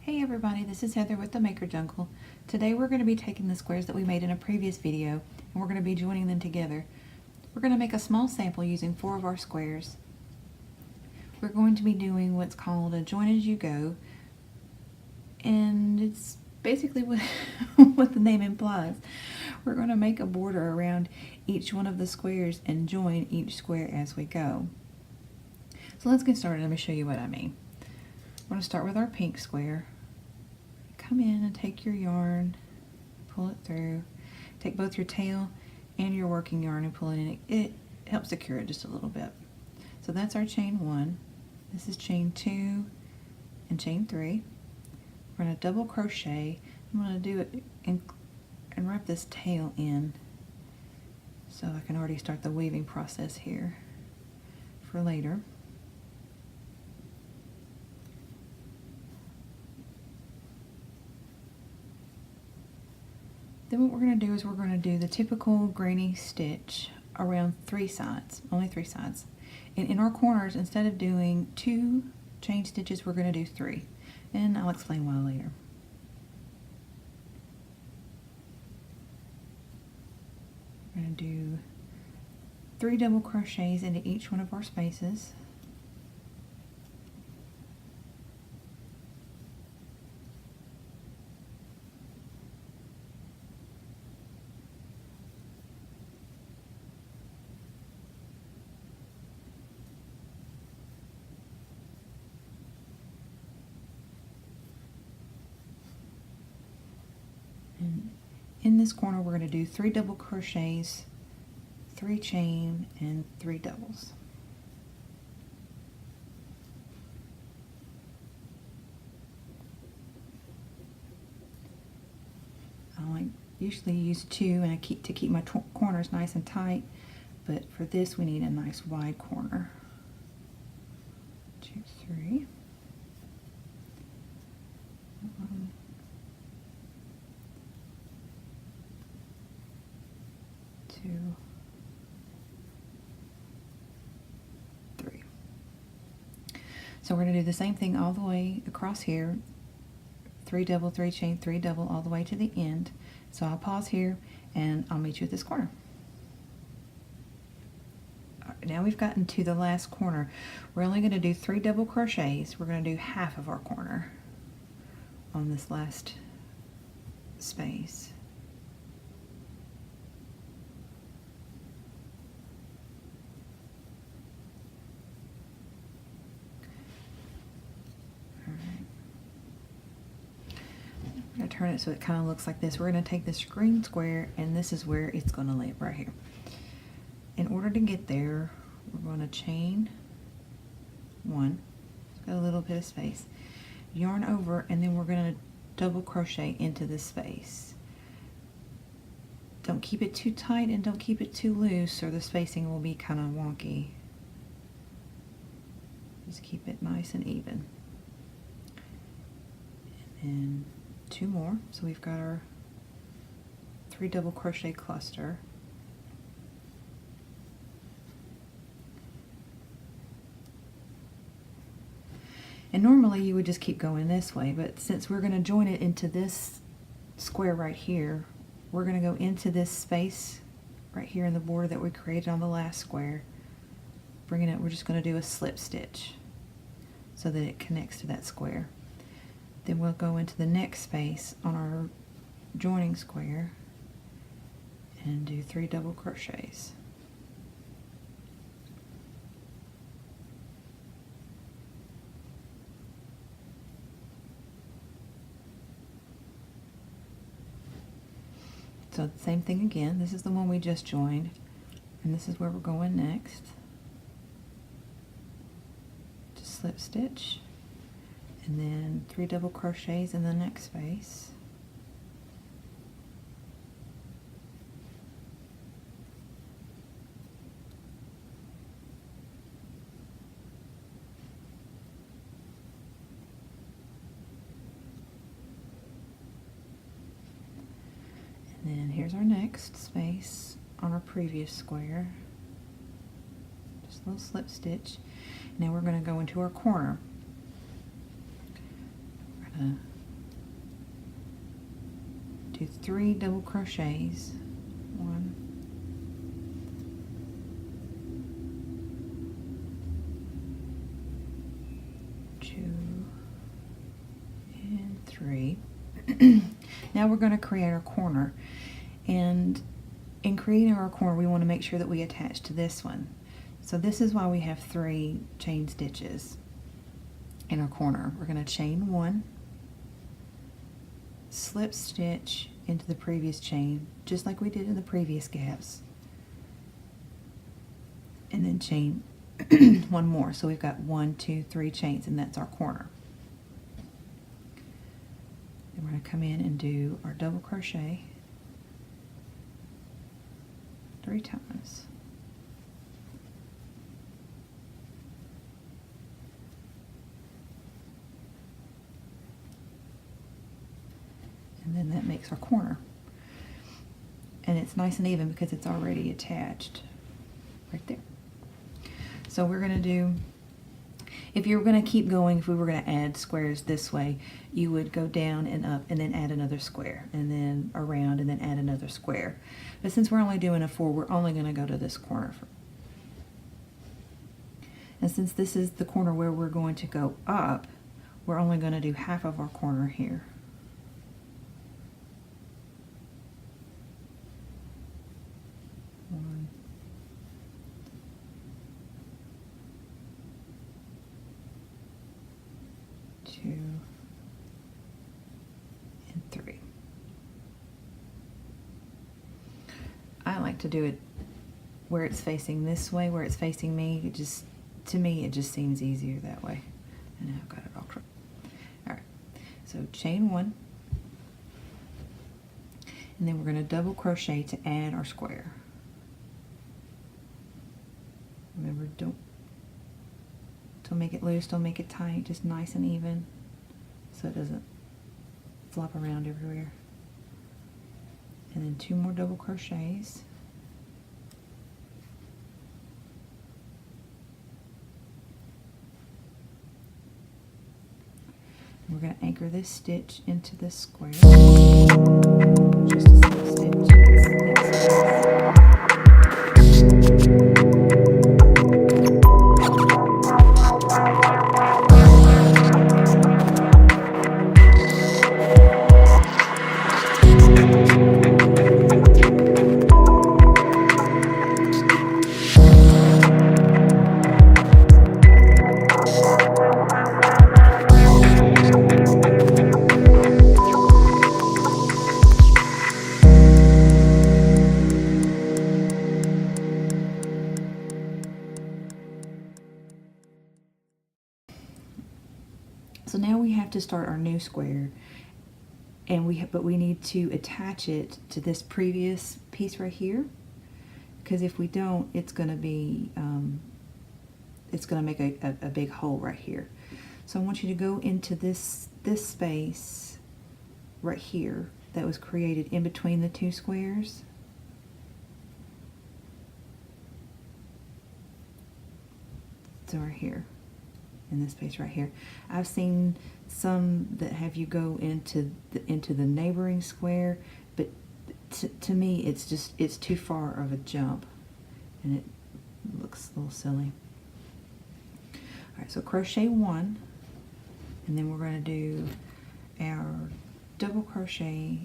Hey everybody, this is Heather with the Maker Jungle. Today we're going to be taking the squares that we made in a previous video and we're going to be joining them together. We're going to make a small sample using 4 of our squares. We're going to be doing what's called a join as you go, and it's basically what the name implies. We're going to make a border around each one of the squares and join each square as we go. So let's get started. Let me show you what I mean. We're going to start with our pink square. Come in and take your yarn, pull it through. Take both your tail and your working yarn and pull it in. It helps secure it just a little bit. So that's our chain 1. This is chain 2 and chain 3. We're going to double crochet. I'm going to do it and wrap this tail in so I can already start the weaving process here for later. Then what we're going to do is we're going to do the typical granny stitch around 3 sides, only 3 sides. And in our corners, instead of doing 2 chain stitches, we're going to do 3. And I'll explain why later. We're going to do 3 double crochets into each one of our spaces. In this corner we're going to do 3 double crochets, 3 chain, and 3 doubles. I usually use 2 and I keep my corners nice and tight, but for this we need a nice wide corner. 2, 3. 1, 2, 3. So we're going to do the same thing all the way across here. 3 double, 3 chain, 3 double all the way to the end. So I'll pause here and I'll meet you at this corner. Now we've gotten to the last corner. We're only going to do 3 double crochets. We're going to do half of our corner on this last space. I'm going to turn it so it kind of looks like this. We're going to take this green square and this is where it's going to lay, right here. In order to get there, we're going to chain 1, got a little bit of space, yarn over, and then we're going to double crochet into this space. Don't keep it too tight and don't keep it too loose or the spacing will be kind of wonky. Just keep it nice and even. And 2 more, so we've got our 3 double crochet cluster. And normally you would just keep going this way, but since we're going to join it into this square right here, we're going to go into this space right here in the border that we created on the last square. Bringing it, we're just going to do a slip stitch so that it connects to that square. Then we'll go into the next space on our joining square and do 3 double crochets. So the same thing again. This is the one we just joined, and this is where we're going next. Just slip stitch, and then 3 double crochets in the next space. And then here's our next space on our previous square. Just a little slip stitch. Now we're going to go into our corner. We're going to 3 double crochets. 1, 2, and 3. Now we're going to create our corner, and in creating our corner we want to make sure that we attach to this one. So this is why we have 3 chain stitches in our corner. We're going to chain 1, slip stitch into the previous chain just like we did in the previous gaps, and then chain 1 more. So we've got 1, 2, 3 chains, and that's our corner. Then we're going to come in and do our double crochet 3 times. And then that makes our corner. And it's nice and even because it's already attached right there. So we're going to do, if you were going to keep going, if we were going to add squares this way, you would go down and up and then add another square, and then around and then add another square. But since we're only doing a 4, we're only going to go to this corner. And since this is the corner where we're going to go up, we're only going to do half of our corner here. One, 2, and 3. I like to do it where it's facing this way, where it's facing me. To me, it just seems easier that way. And I've got it all correct. All right, so chain 1, and then we're going to double crochet to add our square. Remember, don't make it loose, don't make it tight, just nice and even so it doesn't flop around everywhere. And then 2 more double crochets. We're going to anchor this stitch into this square. Just a slip stitch. So now we have to start our new square, and but we need to attach it to this previous piece right here, because if we don't, it's going to be it's going to make a big hole right here. So I want you to go into this space right here that was created in between the 2 squares. So right here, in this space right here. I've seen some that have you go into the neighboring square, but to me it's too far of a jump, and it looks a little silly. Alright, so crochet 1, and then we're going to do our double crochet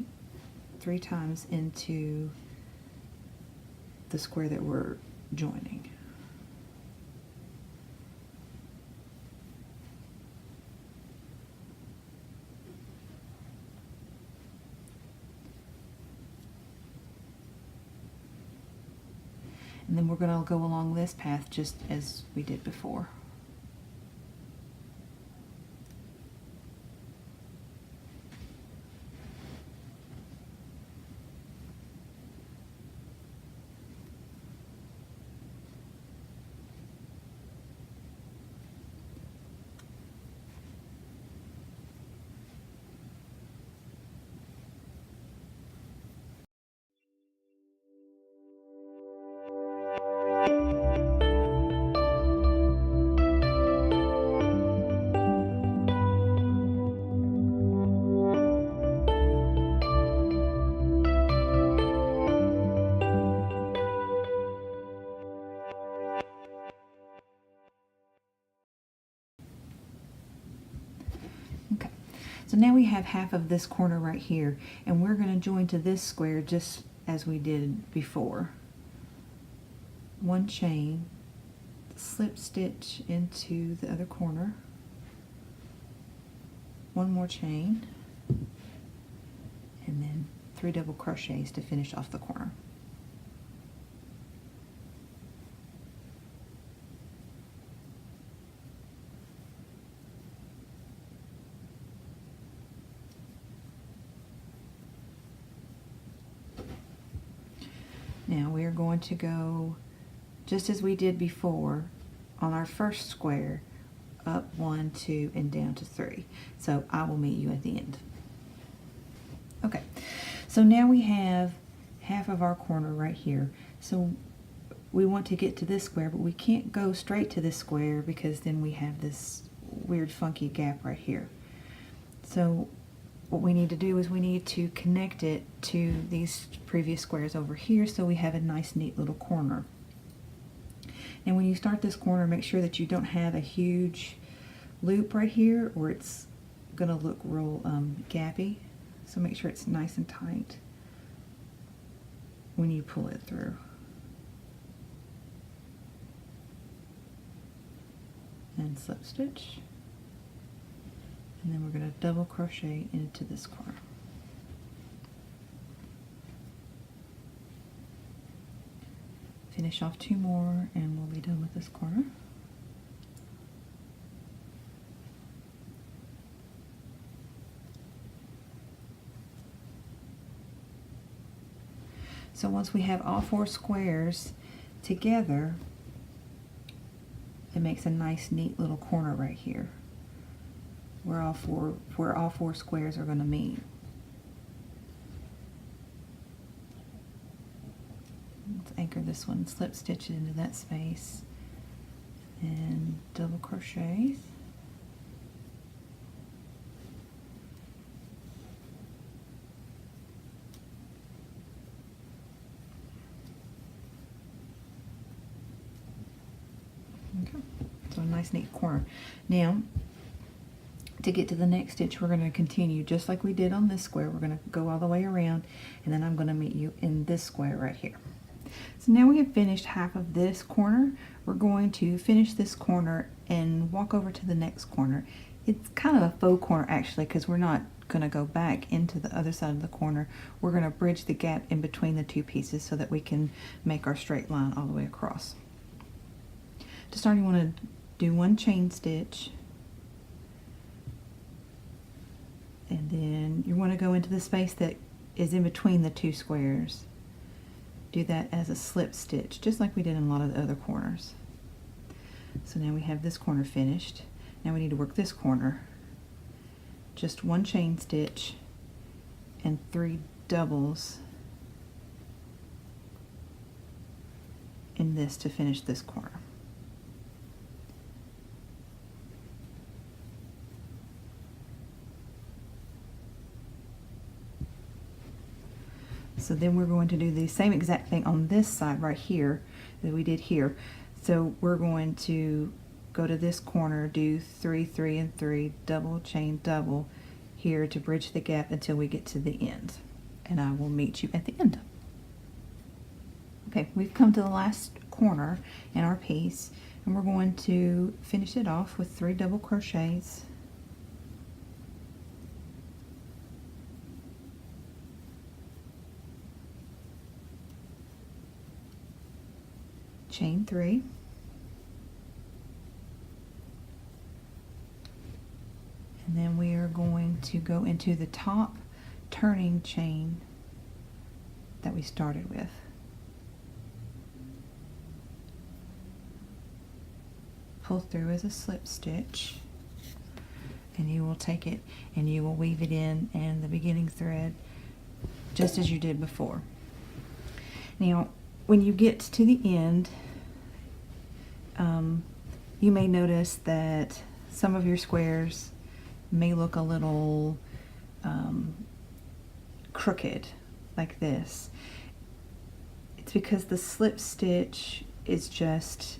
3 times into the square that we're joining. And then we're going to go along this path just as we did before. So now we have half of this corner right here, and we're going to join to this square just as we did before. One chain, slip stitch into the other corner, one more chain, and then 3 double crochets to finish off the corner. Now we are going to go just as we did before on our first square, up 1, 2, and down to 3. So I will meet you at the end. Okay, so now we have half of our corner right here. So we want to get to this square, but we can't go straight to this square because then we have this weird funky gap right here. So what we need to do is we need to connect it to these previous squares over here so we have a nice neat little corner. And when you start this corner, make sure that you don't have a huge loop right here or it's gonna look real gappy. So make sure it's nice and tight when you pull it through. And slip stitch. And then we're going to double crochet into this corner. Finish off 2 more and we'll be done with this corner. So once we have all 4 squares together, it makes a nice neat little corner right here where all four squares are going to meet. Let's anchor this one, slip stitch it into that space, and double crochets. Okay, so a nice neat corner. Now, to get to the next stitch, we're going to continue just like we did on this square. We're going to go all the way around, and then I'm going to meet you in this square right here. So now we have finished half of this corner. We're going to finish this corner and walk over to the next corner. It's kind of a faux corner actually, because we're not going to go back into the other side of the corner. We're going to bridge the gap in between the 2 pieces so that we can make our straight line all the way across. To start, you want to do 1 chain stitch, and then you want to go into the space that is in between the 2 squares. Do that as a slip stitch, just like we did in a lot of the other corners. So now we have this corner finished. Now we need to work this corner. Just 1 chain stitch and 3 doubles in this to finish this corner. So then we're going to do the same exact thing on this side right here that we did here. So we're going to go to this corner, do 3, 3, and 3, double chain double here to bridge the gap until we get to the end. And I will meet you at the end. Okay, we've come to the last corner in our piece, and we're going to finish it off with 3 double crochets. Chain 3, and then we are going to go into the top turning chain that we started with. Pull through as a slip stitch, and you will take it and you will weave it in and the beginning thread just as you did before. Now when you get to the end, you may notice that some of your squares may look a little crooked like this. It's because the slip stitch is just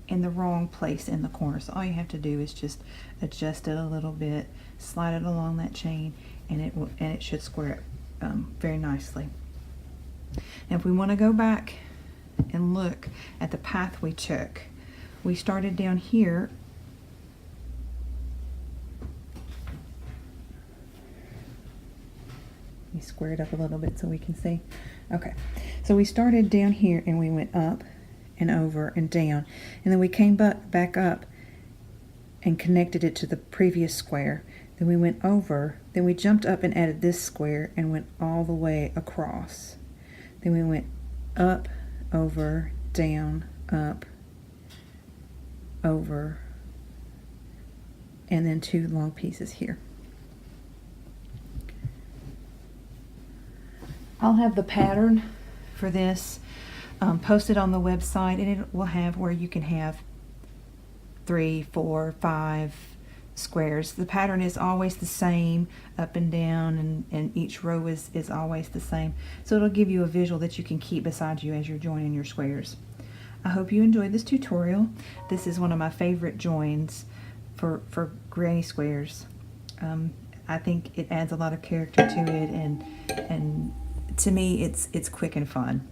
in the wrong place in the corner. So all you have to do is just adjust it a little bit, slide it along that chain, and it should square it very nicely. And if we want to go back and look at the path we took, we started down here. We square it up a little bit so we can see. Okay, so we started down here and we went up and over and down, and then we came back up and connected it to the previous square. Then we went over, then we jumped up and added this square and went all the way across. Then we went up, over, down, up, over, and then 2 long pieces here. I'll have the pattern for this posted on the website, and it will have where you can have 3, 4, 5 squares. The pattern is always the same up and down, and each row is always the same. So it'll give you a visual that you can keep beside you as you're joining your squares. I hope you enjoyed this tutorial. This is one of my favorite joins for granny squares. I think it adds a lot of character to it, and to me it's quick and fun.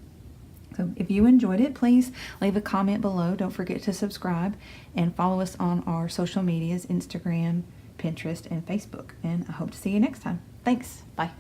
So if you enjoyed it, please leave a comment below. Don't forget to subscribe and follow us on our social medias, Instagram, Pinterest, and Facebook. And I hope to see you next time. Thanks. Bye.